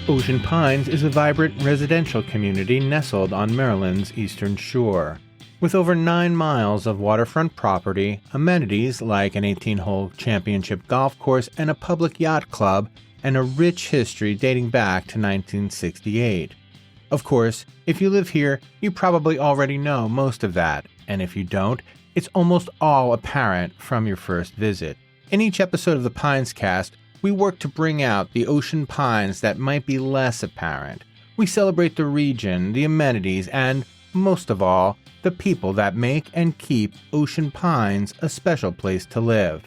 Ocean Pines is a vibrant residential community nestled on Maryland's eastern shore. With over 9 miles of waterfront property, amenities like an 18-hole championship golf course and a public yacht club, and a rich history dating back to 1968. Of course, if you live here, you probably already know most of that, and if you don't, it's almost all apparent from your first visit. In each episode of the Pines Cast, we work to bring out the ocean pines that might be less apparent. We celebrate the region, the amenities, and, most of all, the people that make and keep Ocean Pines a special place to live.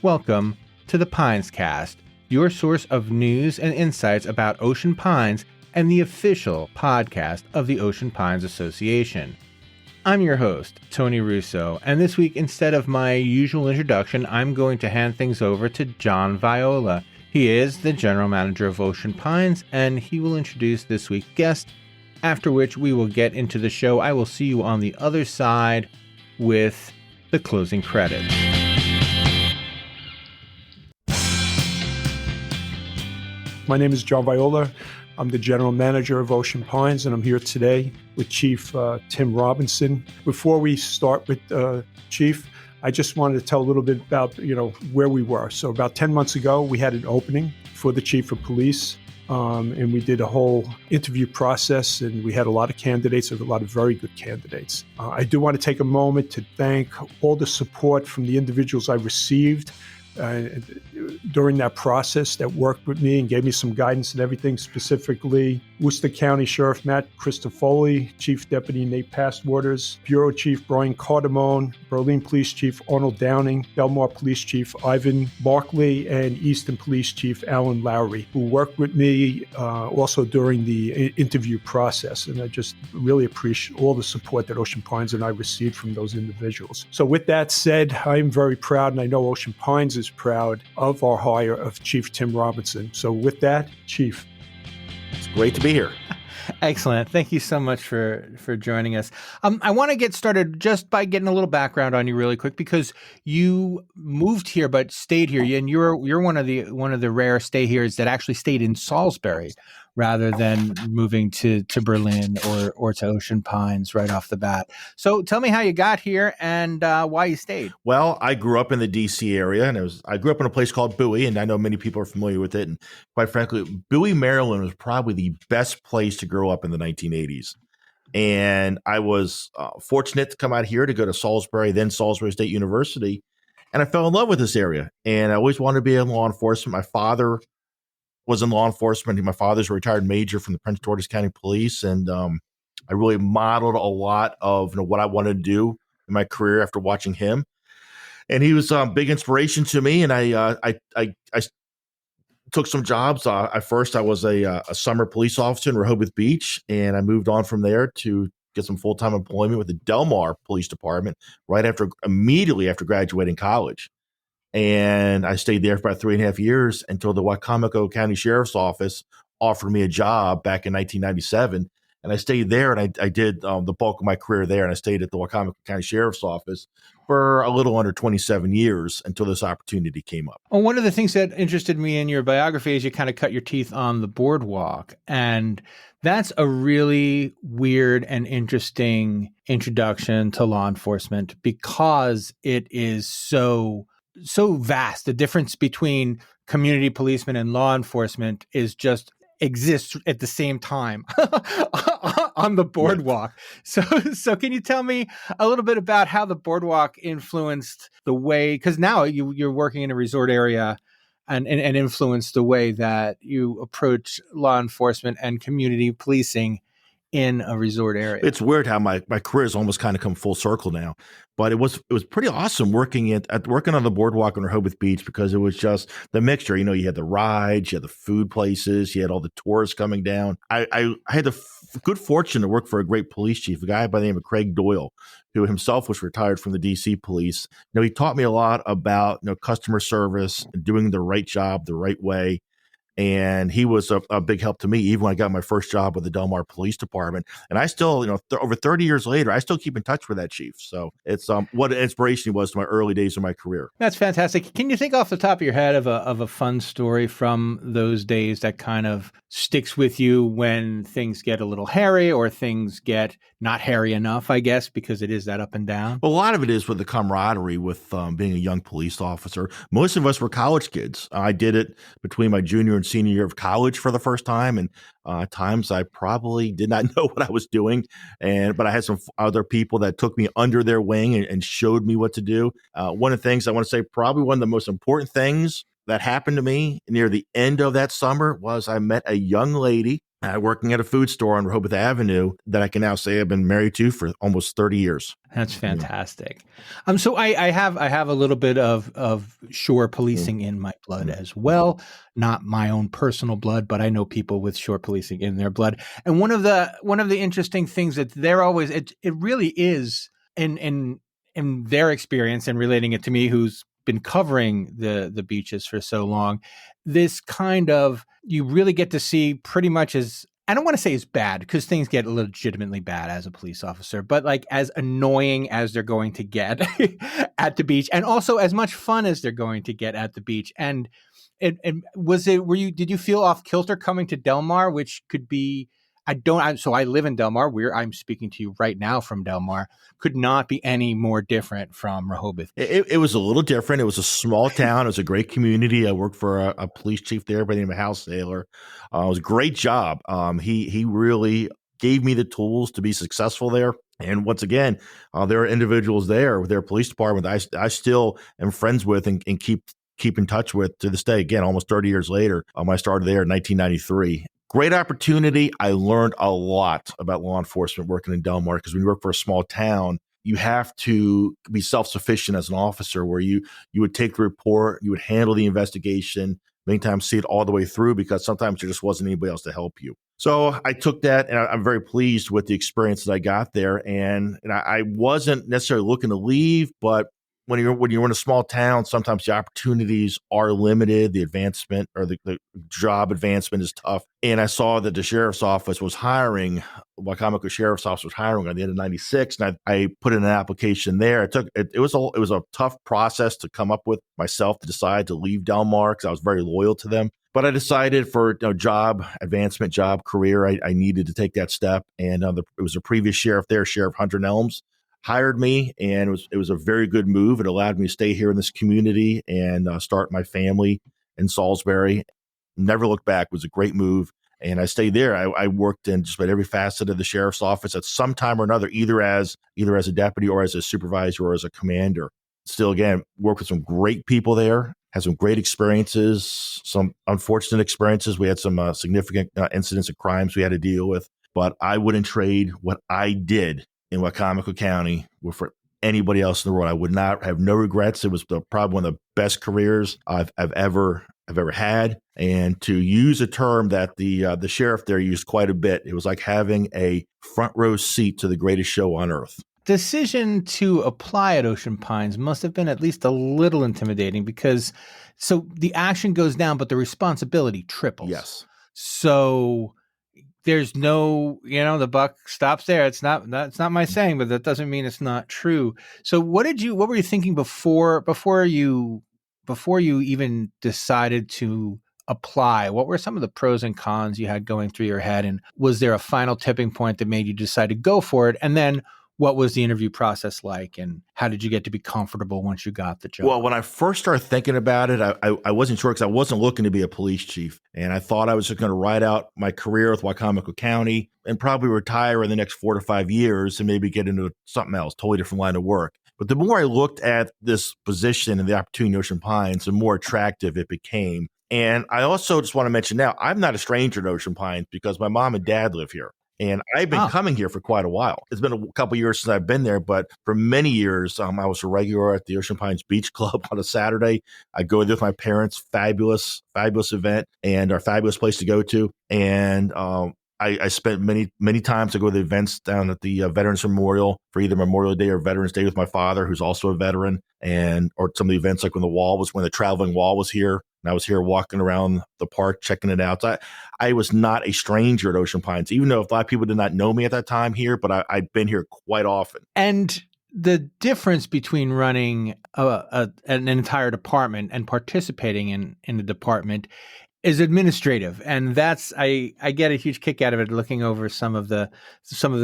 Welcome to the Pines Cast, your source of news and insights about Ocean Pines and the official podcast of the Ocean Pines Association. I'm your host, Tony Russo, and this week, instead of my usual introduction, I'm going to hand things over to John Viola. He is the general manager of Ocean Pines, and he will introduce this week's guest, after which we will get into the show. I will see you on the other side with the closing credits. My name is John Viola. I'm the general manager of Ocean Pines, and I'm here today with Chief Tim Robinson. Before we start with Chief, I just wanted to tell a little bit about, where we were. So about 10 months ago, we had an opening for the chief of police, and we did a whole interview process, and we had a lot of candidates, a lot of very good candidates. I do want to take a moment to thank all the support from the individuals I received during that process that worked with me and gave me some guidance and everything, specifically Worcester County Sheriff Matt Christofoli, Chief Deputy Nate Passwaters, Bureau Chief Brian Cardamone, Berlin Police Chief Arnold Downing, Belmar Police Chief Ivan Barkley, and Easton Police Chief Alan Lowry, who worked with me also during the interview process. And I just really appreciate all the support that Ocean Pines and I received from those individuals. So with that said, I'm very proud, and I know Ocean Pines is proud of our hire of Chief Tim Robinson. So with that, Chief. It's great to be here. Excellent. Thank you so much for joining us. I want to get started just by getting a little background on you really quick, because you moved here but stayed here, and you're one of the rare stay here's that actually stayed in Salisbury rather than moving to Berlin or to Ocean Pines right off the bat. So tell me how you got here and why you stayed. Well, I grew up in the D.C. area, and I grew up in a place called Bowie, and I know many people are familiar with it. And quite frankly, Bowie, Maryland was probably the best place to grow up in the 1980s. And I was fortunate to come out here to go to Salisbury, then Salisbury State University, and I fell in love with this area. And I always wanted to be in law enforcement. My father was in law enforcement. My father's a retired major from the Prince George's County Police, and I really modeled a lot of what I wanted to do in my career after watching him. And he was a big inspiration to me. And I took some jobs. First, I was a summer police officer in Rehoboth Beach, and I moved on from there to get some full-time employment with the Delmar Police Department immediately after graduating college. And I stayed there for about 3.5 years until the Wicomico County Sheriff's Office offered me a job back in 1997. And I stayed there, and I did the bulk of my career there. And I stayed at the Wicomico County Sheriff's Office for a little under 27 years until this opportunity came up. Well, one of the things that interested me in your biography is you kind of cut your teeth on the boardwalk. And that's a really weird and interesting introduction to law enforcement because it is so vast. The difference between community policemen and law enforcement exists at the same time on the boardwalk. So can you tell me a little bit about how the boardwalk influenced the way, because now you're working in a resort area and influenced the way that you approach law enforcement and community policing in a resort area? It's weird how my career has almost kind of come full circle now, but it was pretty awesome working on the boardwalk in Rehoboth Beach, because it was just the mixture. You had the rides, you had the food places, you had all the tourists coming down. I had the good fortune to work for a great police chief, a guy by the name of Craig Doyle, who himself was retired from the DC police. He taught me a lot about customer service and doing the right job the right way. And he was a big help to me, even when I got my first job with the Del Mar Police Department. And I still, over 30 years later, I still keep in touch with that chief. So it's what an inspiration he was to my early days of my career. That's fantastic. Can you think off the top of your head of a fun story from those days that kind of sticks with you when things get a little hairy or things get not hairy enough, I guess, because it is that up and down? Well, a lot of it is with the camaraderie with being a young police officer. Most of us were college kids. I did it between my junior and senior year of college for the first time. And times I probably did not know what I was doing. But I had some other people that took me under their wing and showed me what to do. One of the things I want to say, probably one of the most important things that happened to me near the end of that summer was I met a young lady working at a food store on Rehoboth Avenue that I can now say I've been married to for almost 30 years. That's fantastic. So I have a little bit of shore policing in my blood as well. Not my own personal blood, but I know people with shore policing in their blood. And one of the interesting things that they're always it really is in their experience and relating it to me, who's been covering the beaches for so long, this kind of, you really get to see pretty much as, I don't want to say as bad because things get legitimately bad as a police officer, but like as annoying as they're going to get at the beach, and also as much fun as they're going to get at the beach. And did you feel off kilter coming to Del Mar, which could be, so I live in Del Mar, I'm speaking to you right now from Del Mar, could not be any more different from Rehoboth. It was a little different. It was a small town. It was a great community. I worked for a police chief there by the name of Hal Saylor. It was a great job. He really gave me the tools to be successful there. And once again, there are individuals there with their police department that I still am friends with and keep in touch with to this day. Again, almost 30 years later, I started there in 1993. Great opportunity. I learned a lot about law enforcement working in Del Mar, because when you work for a small town, you have to be self-sufficient as an officer, where you would take the report, you would handle the investigation, many times see it all the way through, because sometimes there just wasn't anybody else to help you. So I took that, and I'm very pleased with the experience that I got there. And I wasn't necessarily looking to leave, but when you're in a small town, sometimes the opportunities are limited. The advancement or the job advancement is tough. And I saw that the sheriff's office was hiring, Wacomico Sheriff's Office was hiring at the end of '96, and I put in an application there. It was a tough process to come up with myself to decide to leave Del Mar, because I was very loyal to them. But I decided for job advancement, job career, I needed to take that step. And it was a previous sheriff there, Sheriff Hunter Nelms, hired me, and it was a very good move. It allowed me to stay here in this community and start my family in Salisbury. Never looked back. It was a great move. And I stayed there. I worked in just about every facet of the sheriff's office at some time or another, either as a deputy or as a supervisor or as a commander. Still, again, worked with some great people there, had some great experiences, some unfortunate experiences. We had some significant incidents of crimes we had to deal with, but I wouldn't trade what I did in Wacomico County for anybody else in the world. I would not have no regrets. It was probably one of the best careers I've ever had. And to use a term that the sheriff there used quite a bit, it was like having a front row seat to the greatest show on earth. Decision to apply at Ocean Pines must have been at least a little intimidating, because so the action goes down, but the responsibility triples. Yes. So there's no, the buck stops there. That's not my saying, but that doesn't mean it's not true. So what were you thinking before you even decided to apply? What were some of the pros and cons you had going through your head? And was there a final tipping point that made you decide to go for it? And then what was the interview process like, and how did you get to be comfortable once you got the job? Well, when I first started thinking about it, I wasn't sure, because I wasn't looking to be a police chief. And I thought I was just going to ride out my career with Wacomico County and probably retire in the next 4 to 5 years and maybe get into something else, totally different line of work. But the more I looked at this position and the opportunity in Ocean Pines, the more attractive it became. And I also just want to mention now, I'm not a stranger to Ocean Pines, because my mom and dad live here. And I've been coming here for quite a while. It's been a couple of years since I've been there, but for many years, I was a regular at the Ocean Pines Beach Club on a Saturday. I'd go there with my parents. Fabulous event, and our fabulous place to go to. And I spent many times to go to the events down at the Veterans Memorial for either Memorial Day or Veterans Day with my father, who's also a veteran, or some of the events like when the traveling wall was here. and I was here walking around the park, checking it out. So I was not a stranger at Ocean Pines, even though a lot of people did not know me at that time here, but I've been here quite often. And the difference between running an entire department and participating in a department is administrative, and that's I get a huge kick out of it looking over some of the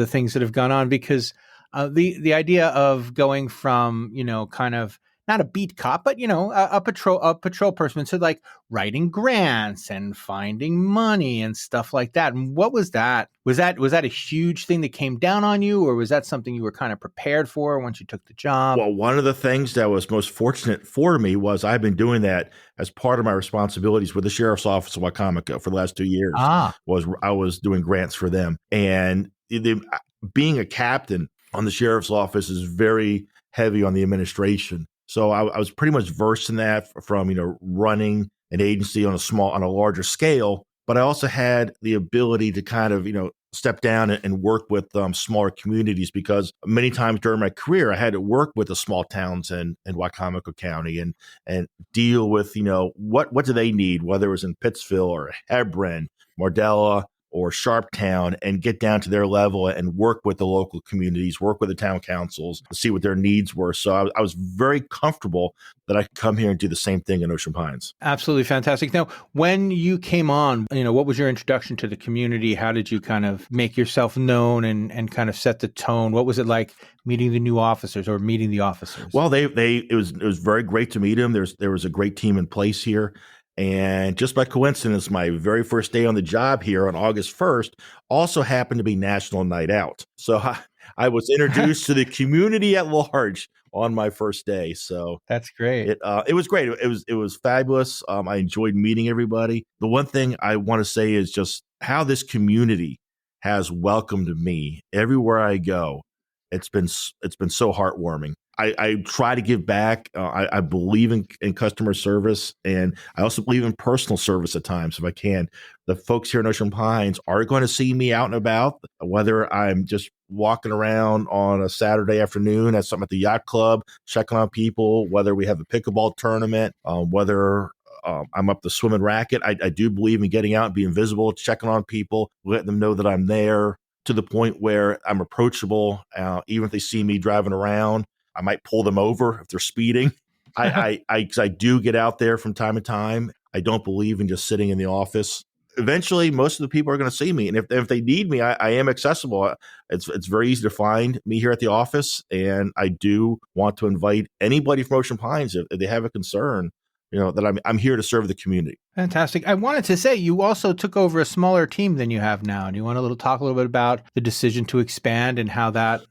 things that have gone on, because the idea of going from, kind of not a beat cop, but a patrol person, to like writing grants and finding money and stuff like that. And what was that? Was that a huge thing that came down on you, or was that something you were kind of prepared for once you took the job? Well, one of the things that was most fortunate for me was I've been doing that as part of my responsibilities with the sheriff's office of Wacomico for the last 2 years. I was doing grants for them, and being a captain on the sheriff's office is very heavy on the administration. So I was pretty much versed in that from, running an agency on a larger scale, but I also had the ability to kind of, step down and work with smaller communities, because many times during my career, I had to work with the small towns in Wacomico County and deal with, what do they need, whether it was in Pittsville or Hebron, Mardella, or Sharptown, and get down to their level and work with the local communities, work with the town councils, to see what their needs were. So I was very comfortable that I could come here and do the same thing in Ocean Pines. Absolutely fantastic. Now, when you came on, what was your introduction to the community? How did you kind of make yourself known and kind of set the tone? What was it like meeting the new officers or meeting the officers? Well, it was very great to meet them. There was a great team in place here. And just by coincidence, my very first day on the job here on August 1st also happened to be National Night Out. So I was introduced to the community at large on my first day. So that's great. It was great. It was fabulous. I enjoyed meeting everybody. The one thing I want to say is just how this community has welcomed me everywhere I go. It's been so heartwarming. I try to give back. I believe in customer service, and I also believe in personal service at times if I can. The folks here in Ocean Pines are going to see me out and about, whether I'm just walking around on a Saturday afternoon at something at the yacht club, checking on people, whether we have a pickleball tournament, whether I'm up the swimming racket. I do believe in getting out and being visible, checking on people, letting them know that I'm there, to the point where I'm approachable. Even if they see me driving around, I might pull them over if they're speeding. I do get out there from time to time. I don't believe in just sitting in the office. Eventually, most of the people are going to see me. And if they need me, I am accessible. It's very easy to find me here at the office. And I do want to invite anybody from Ocean Pines, if they have a concern, that I'm here to serve the community. Fantastic. I wanted to say you also took over a smaller team than you have now. Do you want to talk a little bit about the decision to expand and how that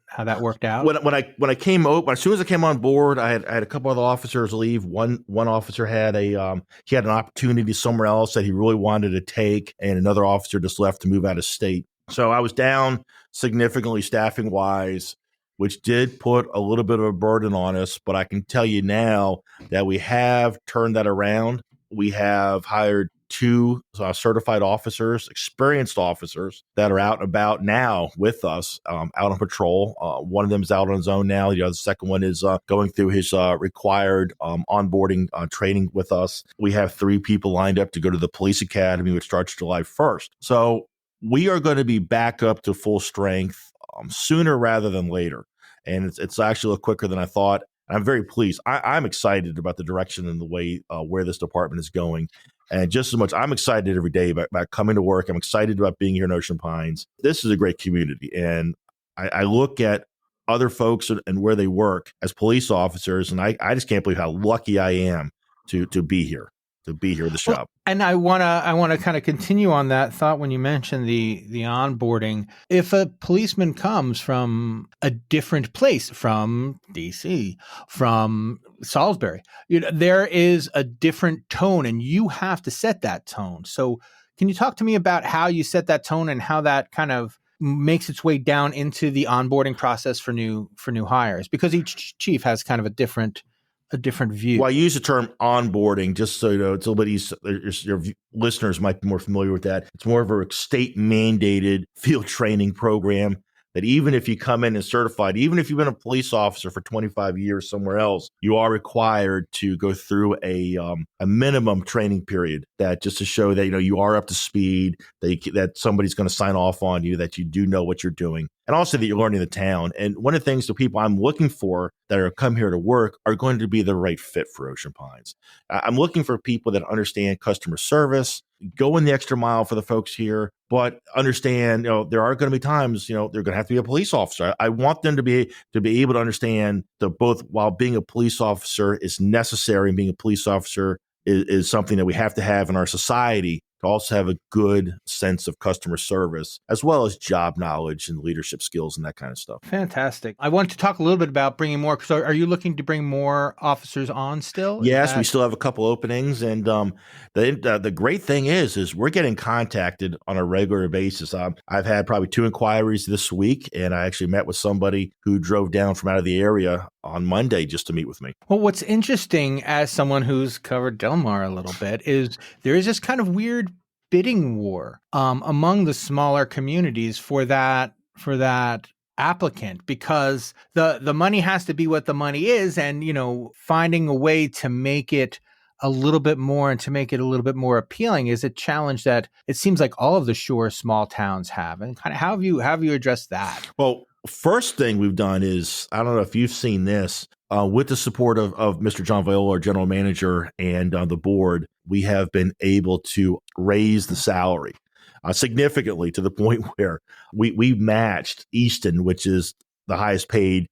worked out? When I came over, as soon as I came on board, I had a couple other officers leave. One officer had he had an opportunity somewhere else that he really wanted to take, and another officer just left to move out of state. So I was down significantly staffing wise, which did put a little bit of a burden on us. But I can tell you now that we have turned that around. We have hired 2 certified officers, experienced officers that are out and about now with us, out on patrol. One of them is out on his own now. The second one is going through his required onboarding training with us. We have 3 people lined up to go to the police academy, which starts July 1st. So we are going to be back up to full strength sooner rather than later. And it's actually a little quicker than I thought. I'm very pleased. I'm excited about the direction and the way where this department is going. And just as much, I'm excited every day about coming to work. I'm excited about being here in Ocean Pines. This is a great community. And I look at other folks and where they work as police officers, and I just can't believe how lucky I am to be here. At the shop. And I wanna kind of continue on that thought when you mentioned the onboarding. If a policeman comes from a different place, from DC, from Salisbury, there is a different tone, and you have to set that tone. So can you talk to me about how you set that tone and how that kind of makes its way down into the onboarding process for new hires? Because each chief has kind of a different view. Well, I use the term onboarding just so it's a little bit easier. Your listeners might be more familiar with that. It's more of a state mandated field training program that even if you come in and certified, even if you've been a police officer for 25 years somewhere else, you are required to go through a minimum training period, that just to show that, you are up to speed, that somebody's going to sign off on you, that you do know what you're doing, and also that you're learning the town. And one of the things the people I'm looking for that are come here to work are going to be the right fit for Ocean Pines. I'm looking for people that understand customer service, go in the extra mile for the folks here, but understand, there are going to be times, they're going to have to be a police officer. I want them to be able to understand that both while being a police officer is necessary and being a police officer is something that we have to have in our society, to also have a good sense of customer service, as well as job knowledge and leadership skills and that kind of stuff. Fantastic. I want to talk a little bit about bringing more. So are you looking to bring more officers on still? Yes, we still have a couple openings. And the great thing is we're getting contacted on a regular basis. I've had probably 2 inquiries this week, and I actually met with somebody who drove down from out of the area on Monday just to meet with me. Well, what's interesting, as someone who's covered Del Mar a little bit, is there is this kind of weird bidding war among the smaller communities for that applicant, because the money has to be what the money is, and finding a way to make it a little bit more and to make it a little bit more appealing is a challenge that it seems like all of the shore small towns have. And kind of how have you addressed that? Well, first thing we've done is, I don't know if you've seen this, with the support of Mr. John Viola, our general manager, and the board, we have been able to raise the salary significantly, to the point where we matched Easton, which is the highest paid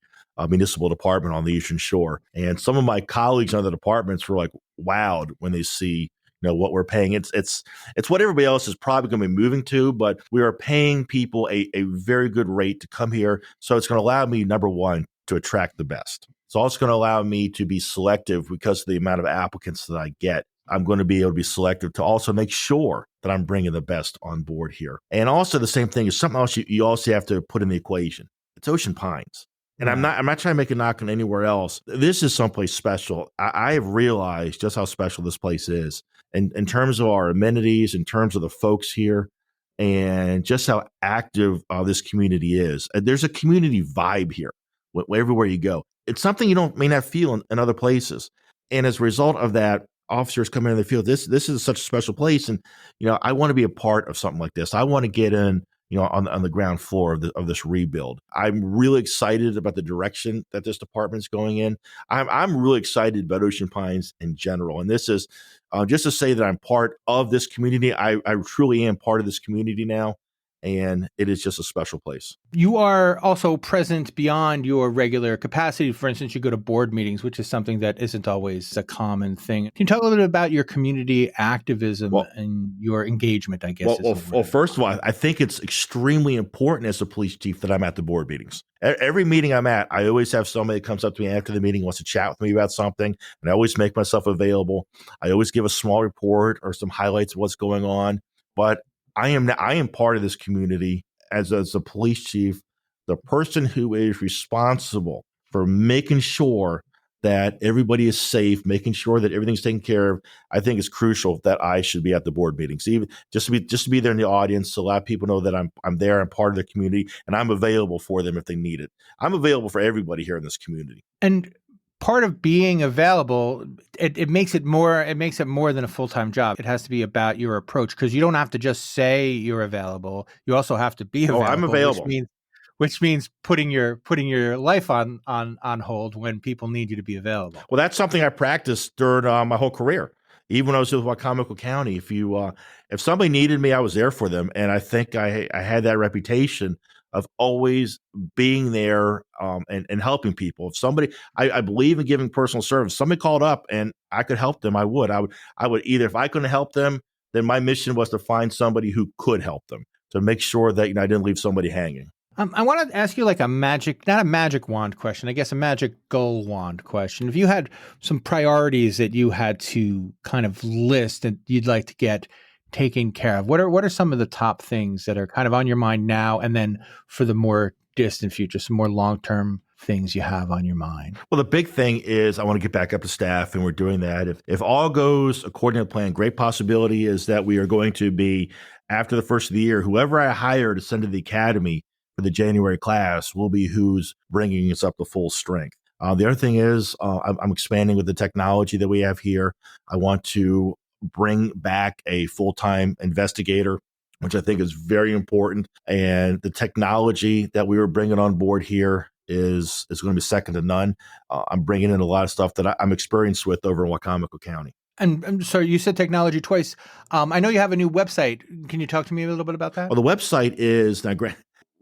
municipal department on the Eastern Shore. And some of my colleagues in other departments were like wowed when they see what we're paying. It's what everybody else is probably going to be moving to, but we are paying people a very good rate to come here. So it's going to allow me, number one, to attract the best. It's also going to allow me to be selective because of the amount of applicants that I get. I'm going to be able to be selective to also make sure that I'm bringing the best on board here. And also the same thing is something else you also have to put in the equation. It's Ocean Pines. And I'm not trying to make a knock on anywhere else. This is someplace special. I have realized just how special this place is, and in terms of our amenities, in terms of the folks here, and just how active this community is. There's a community vibe here everywhere you go. It's something you may not feel in other places. And as a result of that, officers come in and they feel this is such a special place. And, I want to be a part of something like this. I want to get in, on the ground floor of this rebuild. I'm really excited about the direction that this department's going in. I'm really excited about Ocean Pines in general. And this is just to say that I'm part of this community. I truly am part of this community now. And it is just a special place. You are also present beyond your regular capacity. For instance, you go to board meetings, which is something that isn't always a common thing. Can you talk a little bit about your community activism and your engagement, I guess? Well, first of all, I think it's extremely important as a police chief that I'm at the board meetings. Every meeting I'm at, I always have somebody that comes up to me after the meeting, wants to chat with me about something, and I always make myself available. I always give a small report or some highlights of what's going on. But I am part of this community as a police chief, the person who is responsible for making sure that everybody is safe, making sure that everything's taken care of. I think it's crucial that I should be at the board meetings, even just to be there in the audience, to let people know that I'm there, I'm part of the community, and I'm available for them if they need it. I'm available for everybody here in this community. And part of being available, it makes it more than a full-time job. It has to be about your approach, because you don't have to just say you're available. You also have to be available. Oh, I'm available. Which means putting your life on hold when people need you to be available. Well, that's something I practiced during my whole career. Even when I was with Wycomico County, if somebody needed me, I was there for them. And I think I had that reputation of always being there and helping people. If somebody, I believe in giving personal service. Somebody called up and I could help them, I would either, if I couldn't help them, then my mission was to find somebody who could help them, to make sure that I didn't leave somebody hanging. I want to ask you not a magic wand question, I guess a magic goal wand question. If you had some priorities that you had to kind of list that you'd like to get taken care of, what are some of the top things that are kind of on your mind now, and then for the more distant future, some more long-term things you have on your mind? Well, the big thing is I want to get back up to staff, and we're doing that. If all goes according to plan, great possibility is that we are going to be, after the first of the year, whoever I hire to send to the academy for the January class will be who's bringing us up to full strength. The other thing is I'm expanding with the technology that we have here. I want to bring back a full-time investigator, which I think is very important. And the technology that we were bringing on board here is going to be second to none. I'm bringing in a lot of stuff that I'm experienced with over in Wacomico County. And so you said technology twice. I know you have a new website. Can you talk to me a little bit about that? Well, the website is now.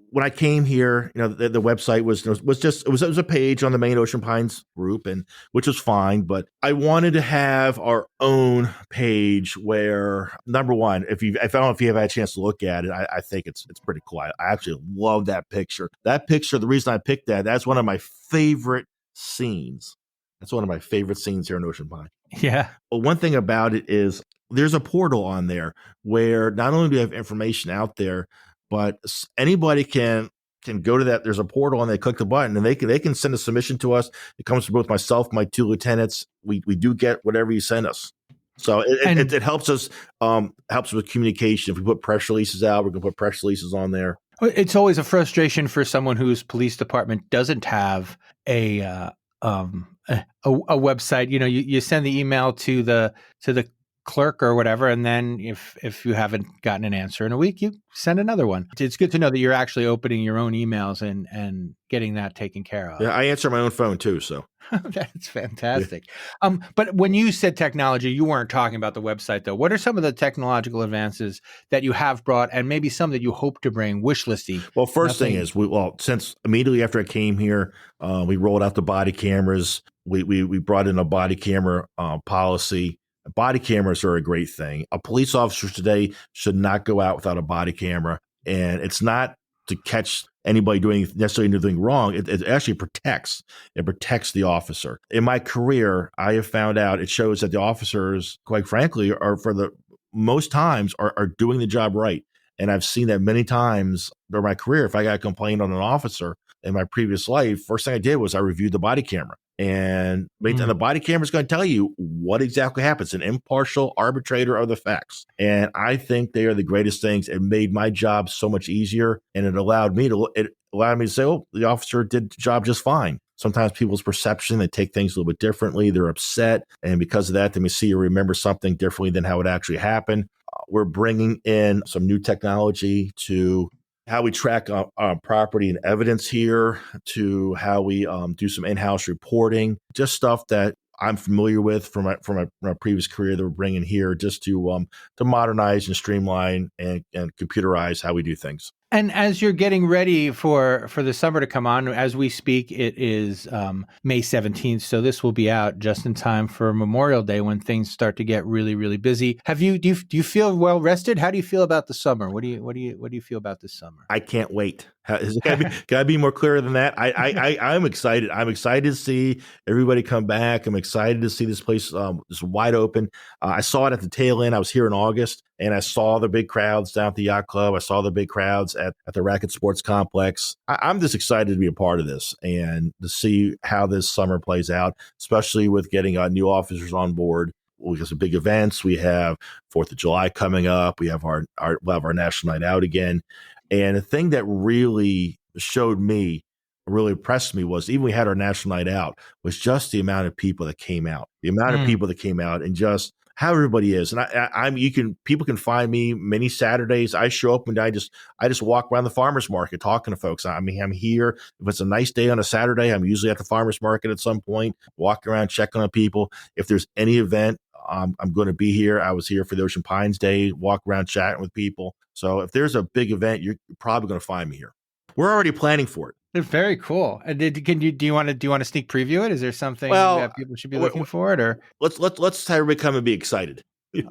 When I came here, the website was a page on the main Ocean Pines group, and which was fine. But I wanted to have our own page where, number one, I don't know if you have had a chance to look at it, I think it's pretty cool. I actually love that picture. That picture, the reason I picked that's one of my favorite scenes. That's one of my favorite scenes here in Ocean Pine. Yeah. Well, one thing about it is there's a portal on there where not only do you have information out there, but anybody can go to that. There's a portal and they click the button and they can send a submission to us. It comes from both myself, my two lieutenants. We do get whatever you send us. So it helps us with communication. If we put press releases out, we're going to put press releases on there. It's always a frustration for someone whose police department doesn't have a website. You send the email to the clerk or whatever, and then if you haven't gotten an answer in a week, you send another one. It's good to know that you're actually opening your own emails and getting that taken care of. Yeah, I answer my own phone too, so that's fantastic. Yeah. But when you said technology, you weren't talking about the website though. What are some of the technological advances that you have brought, and maybe some that you hope to bring, wish listy? Well, first thing is, since immediately after I came here, we rolled out the body cameras. We brought in a body camera policy. Body cameras are a great thing. A police officer today should not go out without a body camera. And it's not to catch anybody doing necessarily anything wrong. It actually protects the officer. In my career, I have found out it shows that the officers, quite frankly, are for the most times are doing the job right. And I've seen that many times during my career. If I got a complaint on an officer in my previous life, first thing I did was I reviewed the body camera. And the body camera is going to tell you what exactly happens, an impartial arbitrator of the facts. And I think they are the greatest things. It made my job so much easier, and it allowed me to say, oh, the officer did the job just fine. Sometimes people's perception, they take things a little bit differently. They're upset. And because of that, they may see or remember something differently than how it actually happened. We're bringing in some new technology to how we track property and evidence here, to how we do some in-house reporting, just stuff that I'm familiar with from my previous career that we're bringing here, just to modernize and streamline and computerize how we do things. And as you're getting ready for the summer to come on, as we speak, it is May 17th. So this will be out just in time for Memorial Day when things start to get really, really busy. Do you feel well rested? How do you feel about the summer? What do you feel about this summer? I can't wait. Can I be more clear than that? I'm excited. I'm excited to see everybody come back. I'm excited to see this place just wide open. I saw it at the tail end. I was here in August, and I saw the big crowds down at the yacht club. I saw the big crowds at the Racket Sports Complex. I'm just excited to be a part of this and to see how this summer plays out, especially with getting new officers on board. We have some big events. We have 4th of July coming up. We have we'll have our National Night Out again. And the thing that really really impressed me was, even we had our National Night Out, was just the amount of people that came out. The amount of people that came out, and just how everybody is. And people can find me many Saturdays. I show up and I just walk around the farmers market talking to folks. I'm here. If it's a nice day on a Saturday, I'm usually at the farmers market at some point, walking around, checking on people. If there's any event, I'm going to be here. I was here for the Ocean Pines Day, walk around chatting with people. So if there's a big event, you're probably going to find me here. We're already planning for it. They're very cool. Do you want to sneak preview it? Is there something that people should be looking for it, or let's have everybody come and be excited?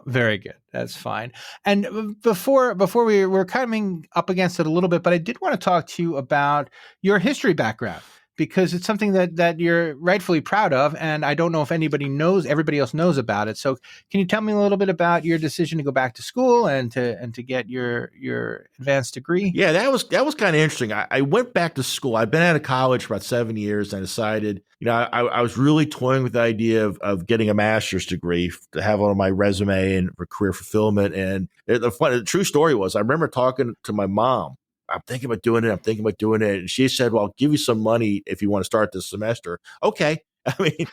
Very good. That's fine. And before we're coming up against it a little bit, but I did want to talk to you about your history background, because it's something that you're rightfully proud of, and I don't know if everybody else knows about it. So can you tell me a little bit about your decision to go back to school and to get your advanced degree? Yeah, that was kind of interesting. I went back to school. I've been out of college for about 7 years, and I decided, I was really toying with the idea of getting a master's degree to have on my resume and for career fulfillment. And the true story was, I remember talking to my mom. I'm thinking about doing it. And she said, well, I'll give you some money if you want to start this semester. Okay. I mean,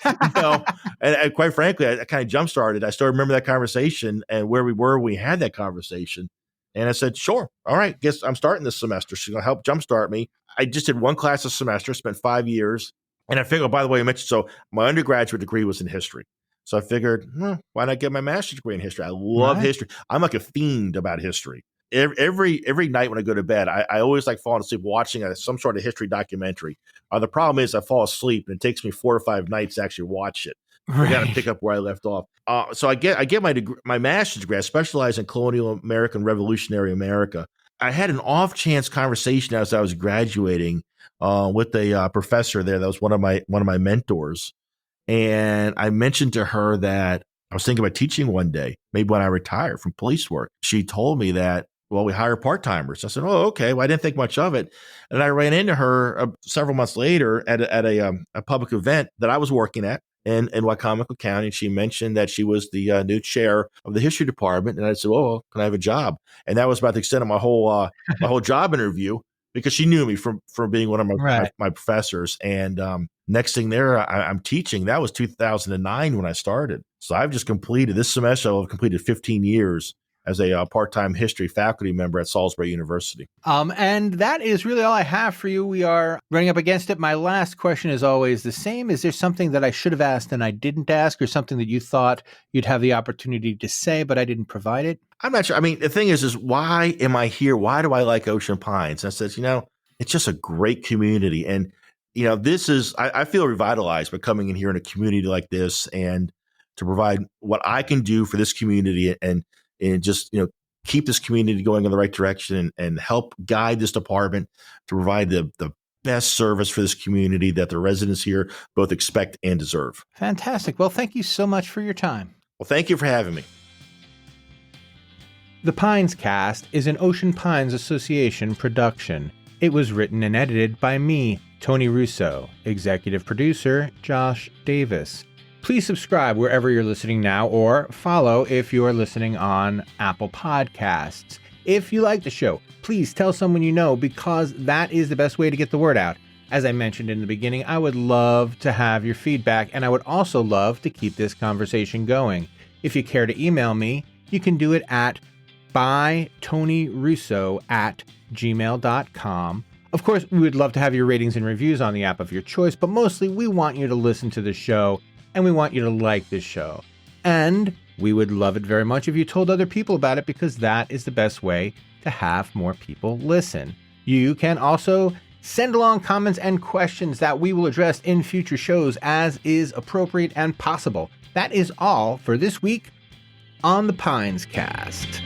and quite frankly, I kind of jump-started. I started remember that conversation and where we were when we had that conversation. And I said, sure. All right. Guess I'm starting this semester. She's going to help jumpstart me. I just did one class a semester, spent 5 years. And I figured, by the way, I mentioned, so my undergraduate degree was in history. So I figured, why not get my master's degree in history? I love history. I'm like a fiend about history. Every night when I go to bed, I always like falling asleep watching some sort of history documentary. The problem is I fall asleep and it takes me 4 or 5 nights to actually watch it. Right. I got to pick up where I left off. So I get my master's degree. I specialize in colonial American Revolutionary America. I had an off chance conversation as I was graduating with a professor there that was one of my mentors, and I mentioned to her that I was thinking about teaching one day, maybe when I retire from police work. She told me that, well, we hire part-timers. I said, oh, okay. Well, I didn't think much of it. And I ran into her several months later at a public event that I was working at in Wycomico County. And she mentioned that she was the new chair of the history department. And I said, oh, can I have a job? And that was about the extent of my whole job interview, because she knew me from being one of my professors. And next thing there, I'm teaching. That was 2009 when I started. So I've just completed this semester. I've completed 15 years as a part-time history faculty member at Salisbury University. And that is really all I have for you. We are running up against it. My last question is always the same. Is there something that I should have asked and I didn't ask, or something that you thought you'd have the opportunity to say, but I didn't provide it? I'm not sure. I mean, the thing is why am I here? Why do I like Ocean Pines? And I said, it's just a great community. And, this is, I feel revitalized by coming in here in a community like this and to provide what I can do for this community and just, keep this community going in the right direction and help guide this department to provide the best service for this community that the residents here both expect and deserve. Fantastic. Well, thank you so much for your time. Well, thank you for having me. The Pines Cast is an Ocean Pines Association production. It was written and edited by me, Tony Russo, executive producer, Josh Davis. Please subscribe wherever you're listening now, or follow if you're listening on Apple Podcasts. If you like the show, please tell someone you know, because that is the best way to get the word out. As I mentioned in the beginning, I would love to have your feedback, and I would also love to keep this conversation going. If you care to email me, you can do it at bytonyrusso@gmail.com. Of course, we would love to have your ratings and reviews on the app of your choice, but mostly we want you to listen to the show, and we want you to like this show. And we would love it very much if you told other people about it, because that is the best way to have more people listen. You can also send along comments and questions that we will address in future shows as is appropriate and possible. That is all for this week on the Pines Cast.